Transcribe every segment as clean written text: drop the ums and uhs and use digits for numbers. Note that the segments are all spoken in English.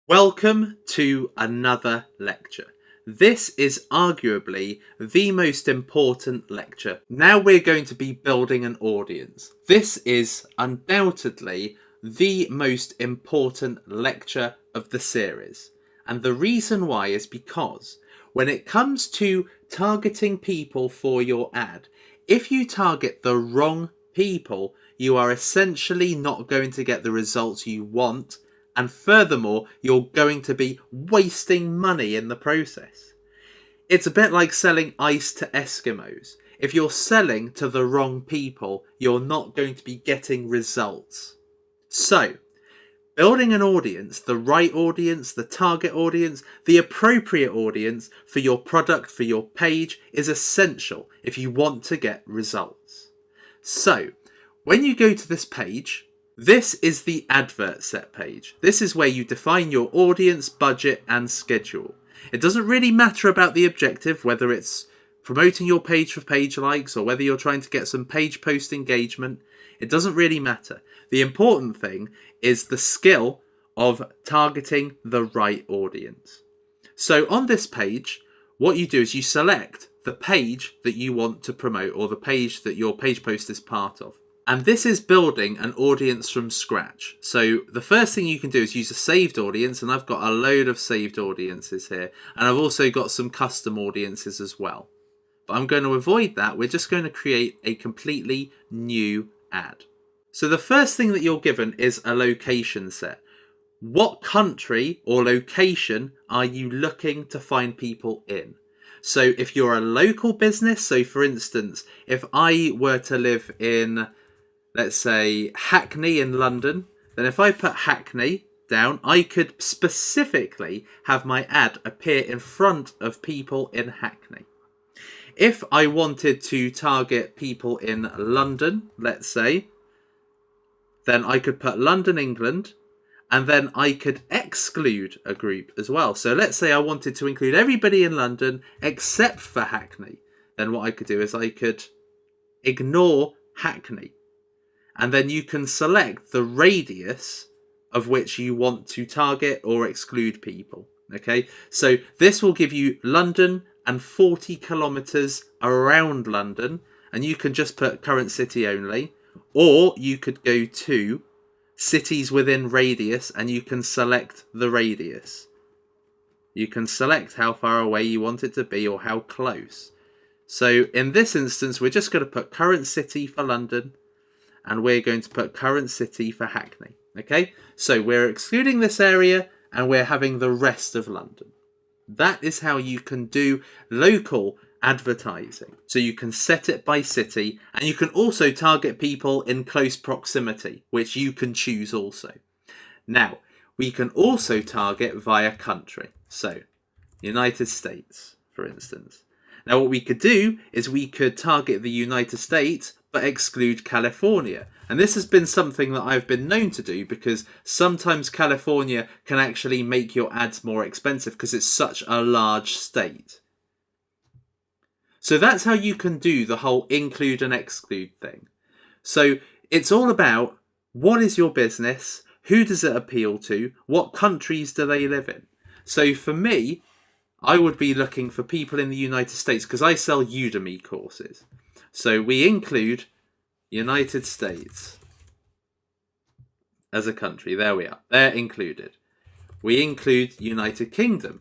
Welcome to another lecture. This is arguably the most important lecture. Now we're going to be building an audience. This is undoubtedly the most important lecture of the series. And the reason why is because when it comes to targeting people for your ad, if you target the wrong people, you are essentially not going to get the results you want. And furthermore, you're going to be wasting money in the process. It's a bit like selling ice to Eskimos. If you're selling to the wrong people, you're not going to be getting results. So, building an audience, the right audience, the target audience, the appropriate audience for your product, for your page, is essential if you want to get results. So, when you go to this page, this is the advert set page. This is where you define your audience, budget, and schedule. It doesn't really matter about the objective, whether it's promoting your page for page likes or whether you're trying to get some page post engagement. It doesn't really matter. The important thing is the skill of targeting the right audience. So on this page, what you do is you select the page that you want to promote or the page that your page post is part of. And this is building an audience from scratch. So the first thing you can do is use a saved audience, and I've got a load of saved audiences here. And I've also got some custom audiences as well. But I'm going to avoid that. We're just going to create a completely new ad. So the first thing that you're given is a location set. What country or location are you looking to find people in? So if you're a local business, so for instance, if I were to live in, let's say, Hackney in London, then if I put Hackney down, I could specifically have my ad appear in front of people in Hackney. If I wanted to target people in London, let's say, then I could put London, England, and then I could exclude a group as well. So let's say I wanted to include everybody in London except for Hackney. Then what I could do is I could ignore Hackney. And then you can select the radius of which you want to target or exclude people. Okay, so this will give you London and 40 kilometers around London, and you can just put current city only, or you could go to cities within radius and you can select the radius. You can select how far away you want it to be or how close. So in this instance, we're just going to put current city for London, and we're going to put current city for Hackney. Okay, so we're excluding this area and we're having the rest of London. That is how you can do local advertising. So you can set it by city, and you can also target people in close proximity, which you can choose also. Now, we can also target via country. So, United States, for instance. Now, what we could do is we could target the United States but exclude California. And this has been something that I've been known to do because sometimes California can actually make your ads more expensive because it's such a large state. So that's how you can do the whole include and exclude thing. So it's all about what is your business, who does it appeal to, what countries do they live in. So for me, I would be looking for people in the United States because I sell Udemy courses. So we include United States as a country. There we are. They're included. We include United Kingdom.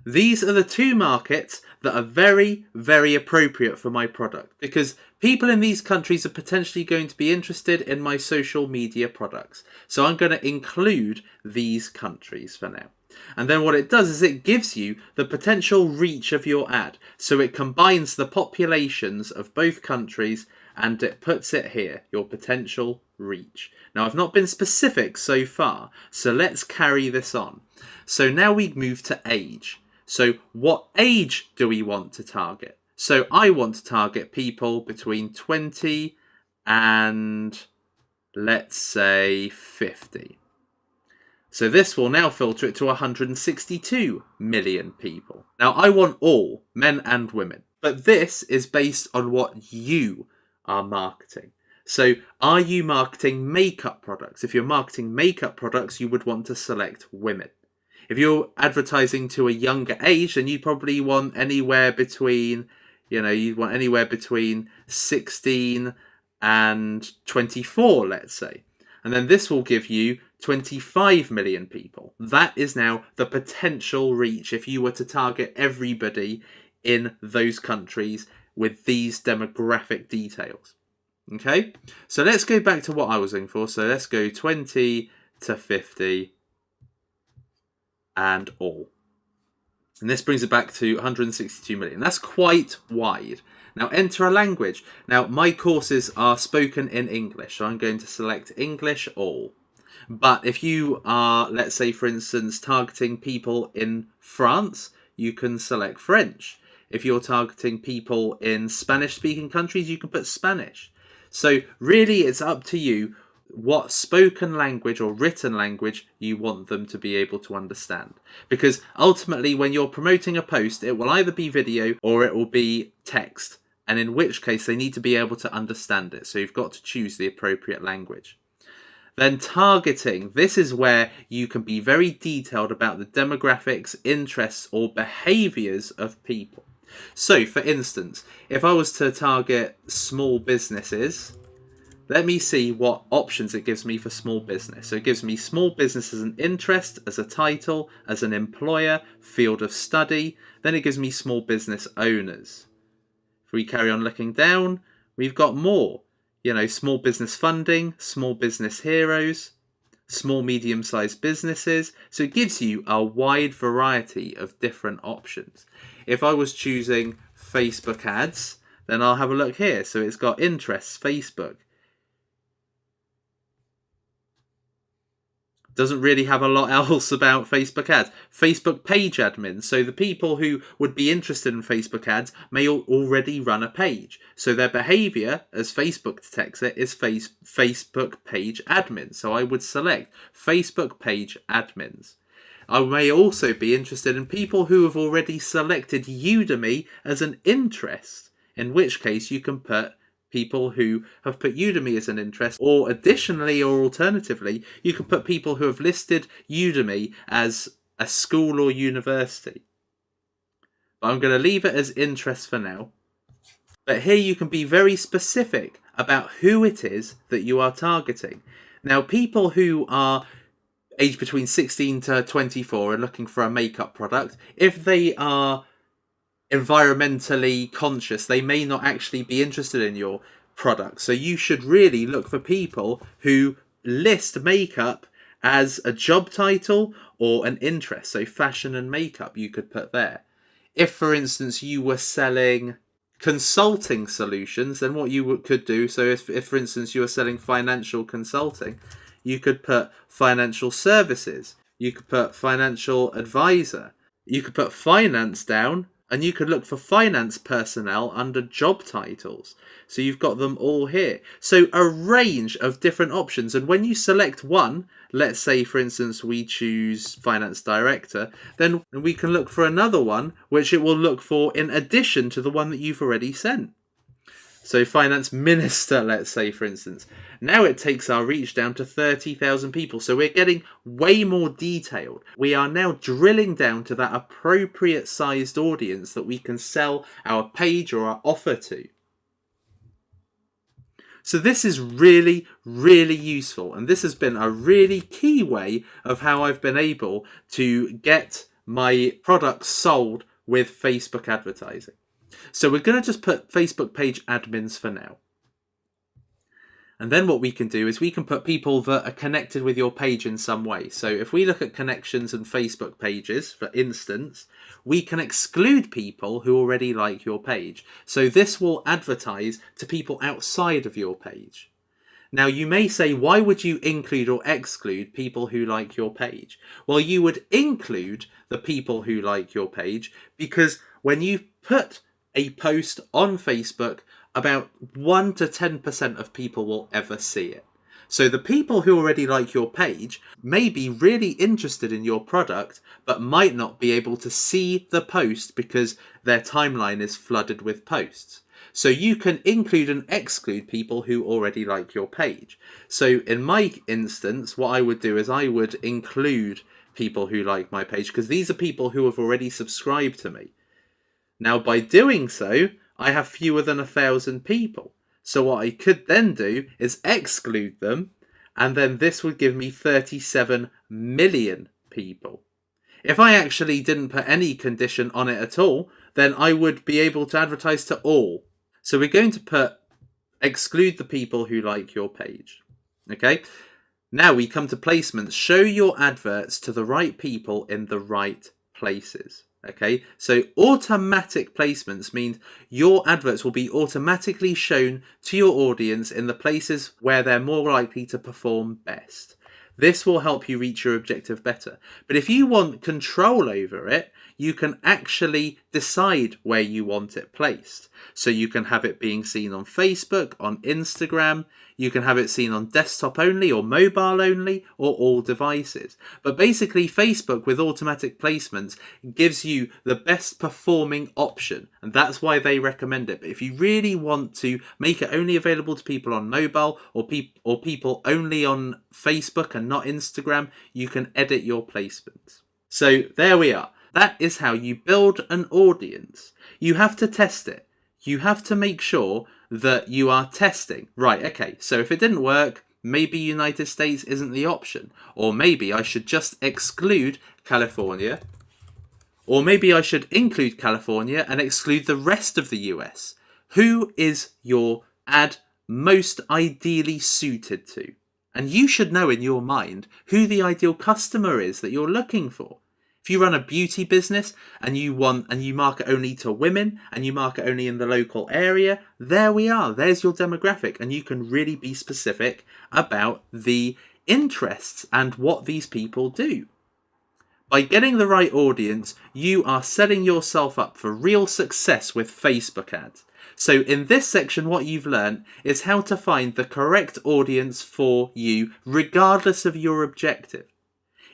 These are the two markets that are very, very appropriate for my product because people in these countries are potentially going to be interested in my social media products. So I'm going to include these countries for now. And then what it does is it gives you the potential reach of your ad. So it combines the populations of both countries and it puts it here, your potential reach. Now, I've not been specific so far, so let's carry this on. So now we move to age. So what age do we want to target? So I want to target people between 20 and, let's say, 50. So this will now filter it to 162 million people. Now, I want all, men and women. But this is based on what you are marketing. So are you marketing makeup products? If you're marketing makeup products, you would want to select women. If you're advertising to a younger age, then you probably want anywhere between, you'd want anywhere between 16 and 24, let's say. And then this will give you 25 million people. That is now the potential reach if you were to target everybody in those countries with these demographic details. Okay, so let's go back to what I was looking for. So let's go 20 to 50 and all. And this brings it back to 162 million. That's quite wide. Now enter a language. Now my courses are spoken in English, so I'm going to select English all. But if you are, let's say for instance, targeting people in France, you can select French. If you're targeting people in Spanish-speaking countries, you can put Spanish. So really it's up to you what spoken language or written language you want them to be able to understand. Because ultimately when you're promoting a post, it will either be video or it will be text. And in which case they need to be able to understand it. So you've got to choose the appropriate language. Then targeting. This is where you can be very detailed about the demographics, interests or behaviours of people. So for instance, if I was to target small businesses, let me see what options it gives me for small business. So it gives me small business as an interest, as a title, as an employer, field of study. Then it gives me small business owners. If we carry on looking down, we've got more. Small business funding, small business heroes, small medium-sized businesses. So it gives you a wide variety of different options. If I was choosing Facebook ads, then I'll have a look here. So it's got interests, Facebook. Doesn't really have a lot else about Facebook ads. Facebook page admins. So the people who would be interested in Facebook ads may already run a page. So their behavior, as Facebook detects it, is Facebook page admins. So I would select Facebook page admins. I may also be interested in people who have already selected Udemy as an interest, in which case you can put people who have put Udemy as an interest, or additionally or alternatively, you can put people who have listed Udemy as a school or university. But I'm going to leave it as interest for now. But here you can be very specific about who it is that you are targeting. Now, people who are aged between 16 to 24 and looking for a makeup product, if they are environmentally conscious, they may not actually be interested in your product. So you should really look for people who list makeup as a job title or an interest. So fashion and makeup you could put there. If, for instance, you were selling consulting solutions, then what you could do, so if for instance, you were selling financial consulting, you could put financial services. You could put financial advisor. You could put finance down. And you could look for finance personnel under job titles. So you've got them all here. So a range of different options. And when you select one, let's say, for instance, we choose finance director, then we can look for another one, which it will look for in addition to the one that you've already sent. So finance minister, let's say, for instance. Now it takes our reach down to 30,000 people. So we're getting way more detailed. We are now drilling down to that appropriate sized audience that we can sell our page or our offer to. So this is really, really useful. And this has been a really key way of how I've been able to get my products sold with Facebook advertising. So we're going to just put Facebook page admins for now. And then what we can do is we can put people that are connected with your page in some way. So if we look at connections and Facebook pages, for instance, we can exclude people who already like your page. So this will advertise to people outside of your page. Now you may say, why would you include or exclude people who like your page? Well, you would include the people who like your page because when you put a post on Facebook, about 1 to 10% of people will ever see it. So the people who already like your page may be really interested in your product, but might not be able to see the post because their timeline is flooded with posts. So you can include and exclude people who already like your page. So in my instance, what I would do is I would include people who like my page, because these are people who have already subscribed to me. Now, by doing so, I have fewer than 1,000 people. So what I could then do is exclude them, and then this would give me 37 million people. If I actually didn't put any condition on it at all, then I would be able to advertise to all. So we're going to exclude the people who like your page. Okay. Now we come to placements. Show your adverts to the right people in the right places. Okay, so automatic placements means your adverts will be automatically shown to your audience in the places where they're more likely to perform best. This will help you reach your objective better. But if you want control over it, you can actually decide where you want it placed. So you can have it being seen on Facebook, on Instagram, you can have it seen on desktop only or mobile only or all devices. But basically Facebook with automatic placements gives you the best performing option, and that's why they recommend it. But if you really want to make it only available to people on mobile or people only on Facebook and not Instagram, you can edit your placements. So there we are. That is how you build an audience. You have to test it. You have to make sure that you are testing. Right, okay, so if it didn't work, maybe United States isn't the option. Or maybe I should just exclude California. Or maybe I should include California and exclude the rest of the US. Who is your ad most ideally suited to? And you should know in your mind who the ideal customer is that you're looking for. If you run a beauty business and you market only to women and you market only in the local area, there we are. There's your demographic, and you can really be specific about the interests and what these people do. By getting the right audience, you are setting yourself up for real success with Facebook ads. So in this section, what you've learned is how to find the correct audience for you, regardless of your objective.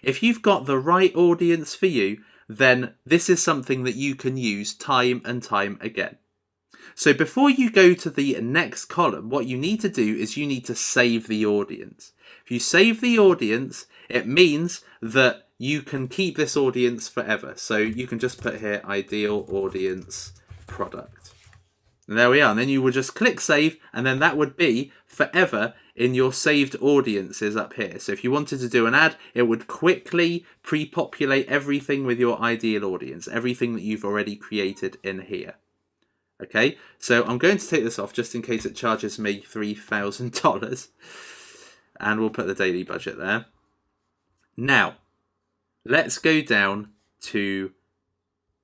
If you've got the right audience for you, then this is something that you can use time and time again. So before you go to the next column, what you need to do is you need to save the audience. If you save the audience, it means that you can keep this audience forever. So you can just put here ideal audience product. And there we are. And then you would just click save, and then that would be forever in your saved audiences up here. So if you wanted to do an ad, it would quickly pre-populate everything with your ideal audience, everything that you've already created in here. Okay, so I'm going to take this off just in case it charges me $3,000. And we'll put the daily budget there. Now, let's go down to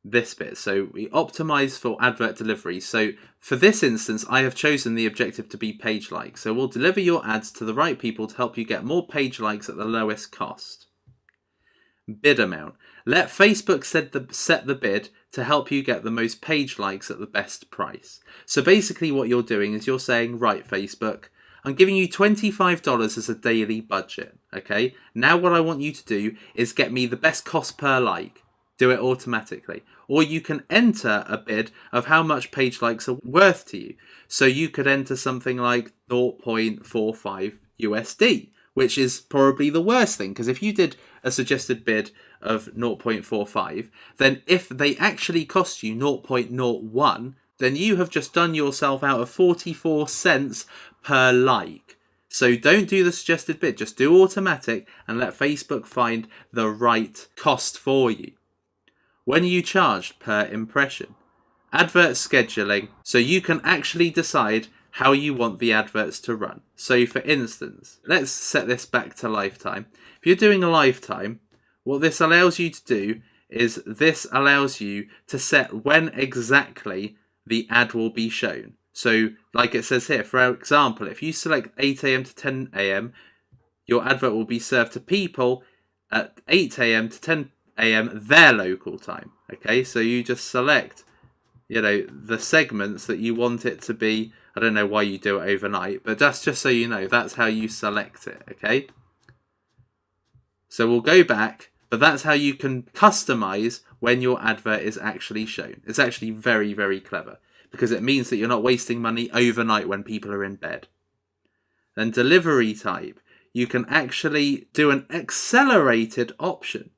this bit. So we optimize for advert delivery. So for this instance, I have chosen the objective to be page likes. So we'll deliver your ads to the right people to help you get more page likes at the lowest cost. Bid amount. Let Facebook set the bid to help you get the most page likes at the best price. So basically what you're doing is you're saying, right, Facebook, I'm giving you $25 as a daily budget. Okay. Now what I want you to do is get me the best cost per like. Do it automatically. Or you can enter a bid of how much page likes are worth to you. So you could enter something like 0.45 USD, which is probably the worst thing, because if you did a suggested bid of 0.45, then if they actually cost you 0.01, then you have just done yourself out of 44 cents per like. So don't do the suggested bid, just do automatic and let Facebook find the right cost for you. When are you charged per impression? Advert scheduling, so you can actually decide how you want the adverts to run. So for instance, let's set this back to lifetime. If you're doing a lifetime, what this allows you to do is this allows you to set when exactly the ad will be shown. So like it says here, for example, if you select 8 AM to 10 AM, your advert will be served to people at 8 AM to 10 AM their local time. Okay, so you just select, the segments that you want it to be. I don't know why you do it overnight, but that's just so you know, that's how you select it. Okay, so we'll go back, but that's how you can customize when your advert is actually shown. It's actually very, very clever. because it means that you're not wasting money overnight when people are in bed. Then delivery type, you can actually do an accelerated option.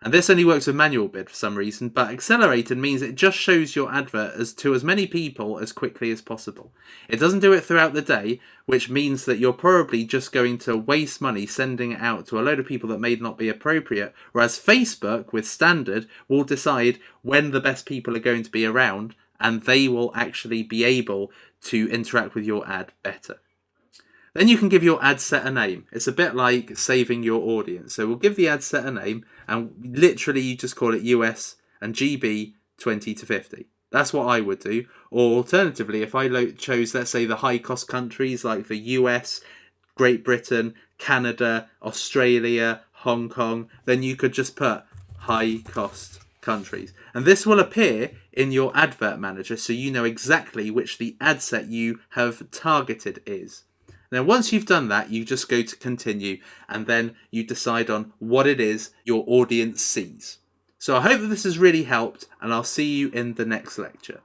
And this only works with manual bid for some reason, but accelerated means it just shows your advert to as many people as quickly as possible. It doesn't do it throughout the day, which means that you're probably just going to waste money sending it out to a load of people that may not be appropriate, whereas Facebook, with standard, will decide when the best people are going to be around, and they will actually be able to interact with your ad better. Then you can give your ad set a name. It's a bit like saving your audience. So we'll give the ad set a name, and literally you just call it US and GB 20 to 50. That's what I would do. Or alternatively, if I chose, let's say, the high cost countries like the US, Great Britain, Canada, Australia, Hong Kong, then you could just put high cost countries. And this will appear in your advert manager, so you know exactly which the ad set you have targeted is. Now, once you've done that, you just go to continue, and then you decide on what it is your audience sees. So I hope that this has really helped, and I'll see you in the next lecture.